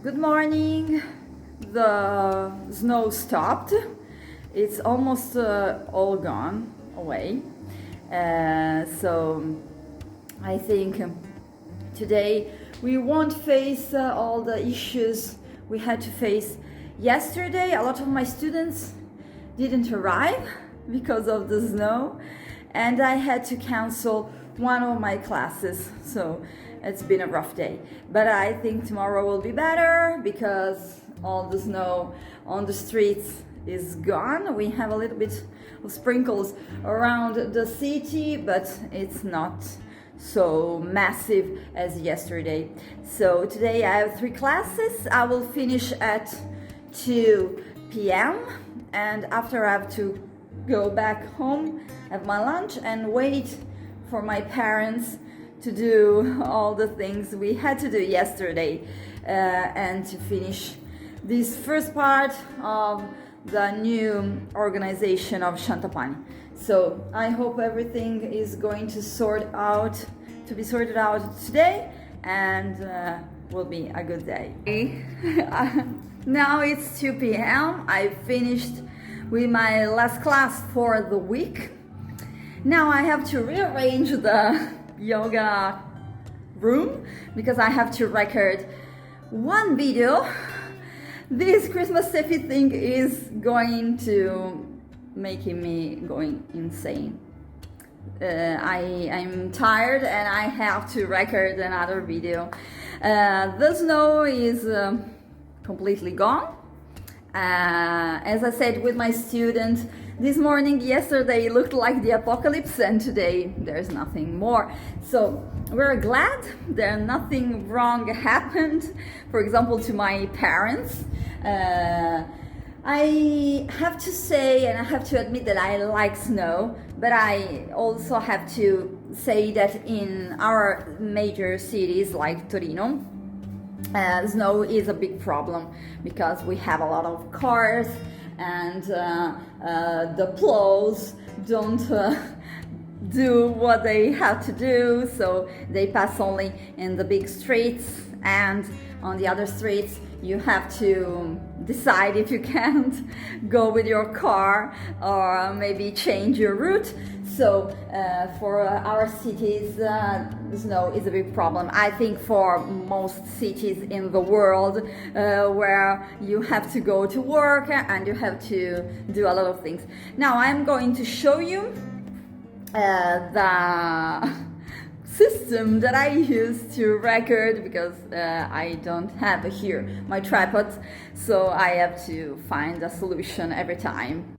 Good morning. The snow stopped. It's almost all gone away. So I think today we won't face all the issues we had to face yesterday. A lot of my students didn't arrive because of the snow, and I had to cancel one of my classes. So it's been a rough day, but I think tomorrow will be better because all the snow on the streets is gone. We have a little bit of sprinkles around the city, but it's not so massive as yesterday. So today I have 3 classes. I will finish at 2 p.m. and after I have to go back home, have my lunch and wait for my parents to do all the things we had to do yesterday and to finish this first part of the new organization of Shantapani. So I hope everything is going to be sorted out today, and will be a good day. Now it's 2 p.m. I finished with my last class for the week. Now I have to rearrange the yoga room because I have to record one video. This Christmas selfie thing is going to making me going insane. I'm tired and I have to record another video. The snow is completely gone. As I said with my students this morning, yesterday looked like the apocalypse, and today there's nothing more. So we're glad there nothing wrong happened. For example, to my parents. I have to say, and I have to admit that I like snow, but I also have to say that in our major cities like Torino, snow is a big problem because we have a lot of cars and the plows don't do what they have to do, so they pass only in the big streets, and on the other streets you have to decide if you can't go with your car or maybe change your route. So for our cities, snow is a big problem. I think for most cities in the world where you have to go to work and you have to do a lot of things. Now I'm going to show you the system that I use to record, because I don't have here my tripod, so I have to find a solution every time.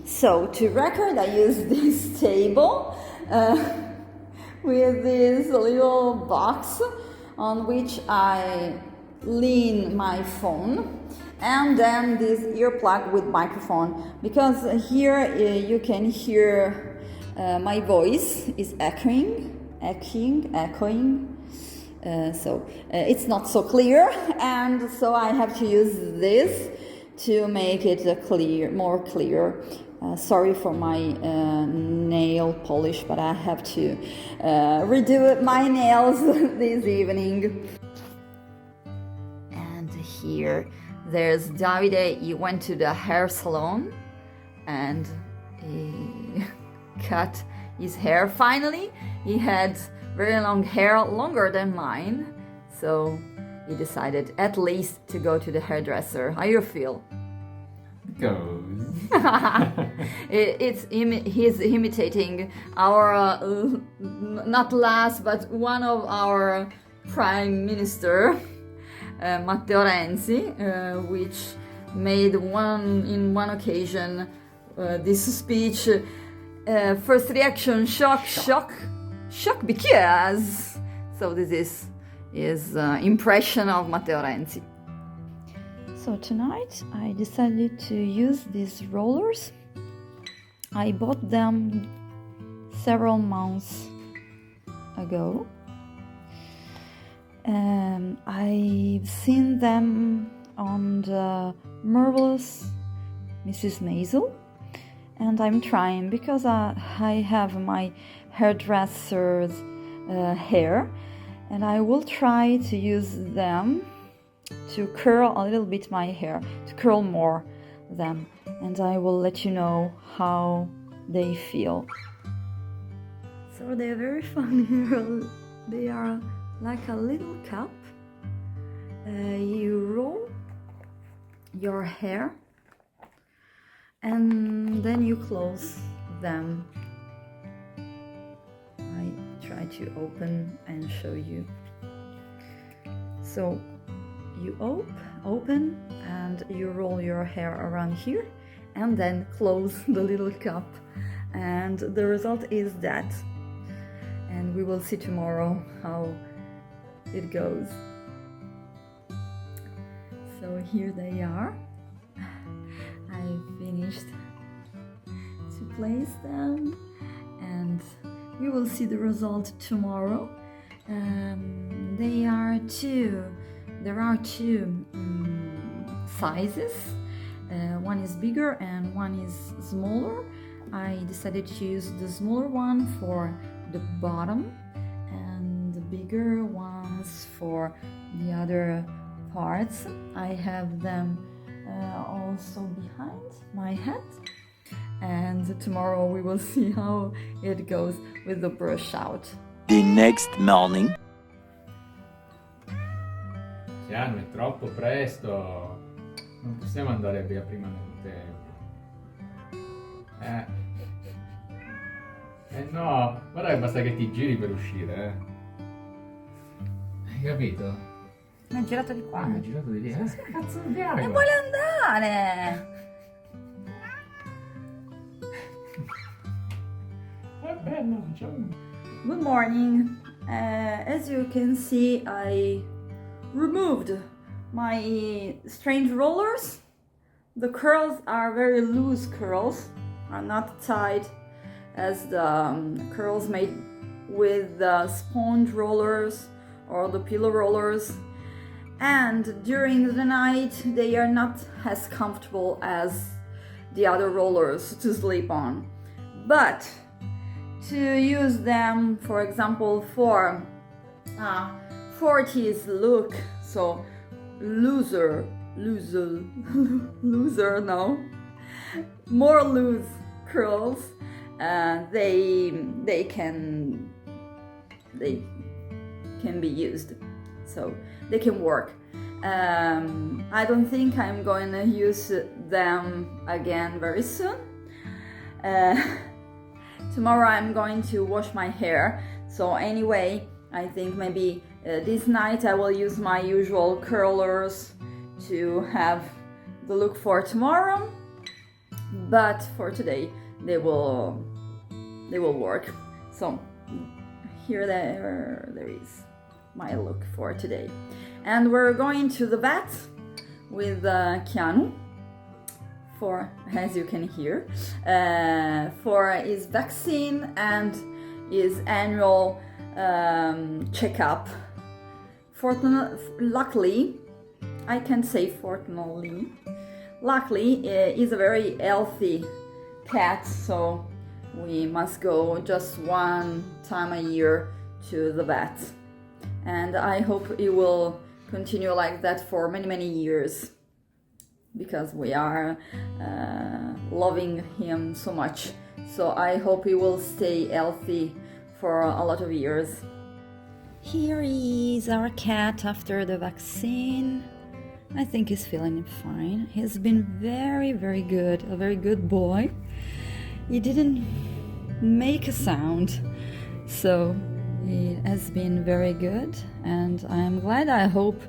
So to record I use this table with this little box on which I lean my phone, and then this earplug with microphone, because here you can hear my voice is echoing. So it's not so clear, and so I have to use this to make it more clear. Sorry for my nail polish, but I have to redo my nails this evening. And here there's Davide. He went to the hair salon and he cut his hair finally. He had very long hair, longer than mine, so he decided at least to go to the hairdresser. How you feel? Goes. He's imitating our not last but one of our prime minister, Matteo Renzi, which made in one occasion this speech. First reaction, shock because. So this is his impression of Matteo Renzi. So tonight I decided to use these rollers. I bought them several months ago. I've seen them on the marvelous Mrs. Maisel, and I'm trying because I have my hairdresser's hair, and I will try to use them to curl a little bit my hair, to curl more them, and I will let you know how they feel. So they're very fun. They are like a little cup. You roll your hair and then you close them. I try to open and show you. So you open and you roll your hair around here and then close the little cup, and the result is that. And we will see tomorrow how it goes. So here they are. I finished to place them and we will see the result tomorrow. There are two sizes. One is bigger and one is smaller. I decided to use the smaller one for the bottom and the bigger ones for the other parts. I have them also behind my head, and tomorrow we will see how it goes with the brush out. The next morning. Chiano, è troppo presto. Non possiamo andare via prima del tempo. No, guarda che basta che ti giri per uscire, Hai capito? Mi ha girato di qua. Mi ha girato di lì, Che cazzo dobbiamo? E vuole andare! Bello, facciamo. Good morning. As you can see, I removed my strange rollers. The curls are very loose curls, are not tied as the curls made with the sponge rollers or the pillow rollers. And during the night, they are not as comfortable as the other rollers to sleep on. But to use them, for example, for 40s look, so looser, no, more loose curls, they can be used, so they can work. I don't think I'm going to use them again very soon. Tomorrow I'm going to wash my hair, so anyway, I think maybe this night I will use my usual curlers to have the look for tomorrow, but for today they will work. So here there is my look for today, and we're going to the vet with Keanu for, as you can hear, for his vaccine and his annual checkup. Luckily, I can't say fortunately, luckily he's a very healthy cat, so we must go just one time a year to the vet, and I hope it will continue like that for many years, because we are loving him so much. So I hope he will stay healthy for a lot of years. Here is our cat after the vaccine. I think he's feeling fine. He's been very good, a very good boy. He didn't make a sound, so he has been very good, and I'm glad. I hope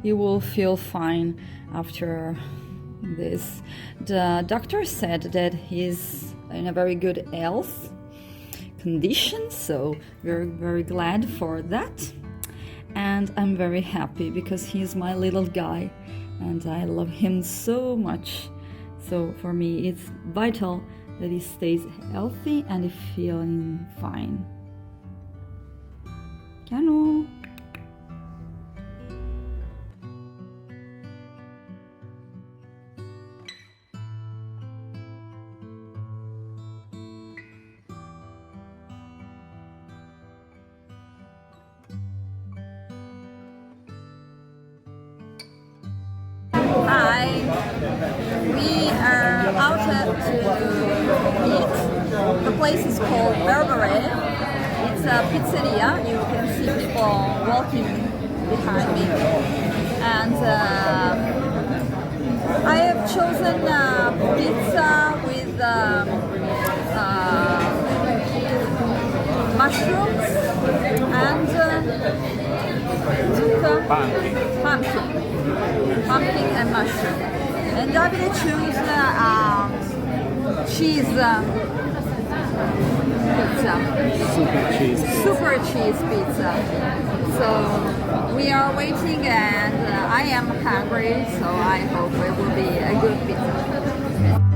he will feel fine after this. The doctor said that he's in a very good health condition, so we're very glad for that, and I'm very happy because he's my little guy and I love him so much. So for me it's vital that he stays healthy and feeling fine. Keanu. to eat. The place is called Berbere. It's a pizzeria. You can see people walking behind me. And I have chosen pizza with mushrooms and pumpkin and mushroom. And Davide choose cheese pizza. Super cheese pizza. So we are waiting, and I am hungry, so I hope it will be a good pizza.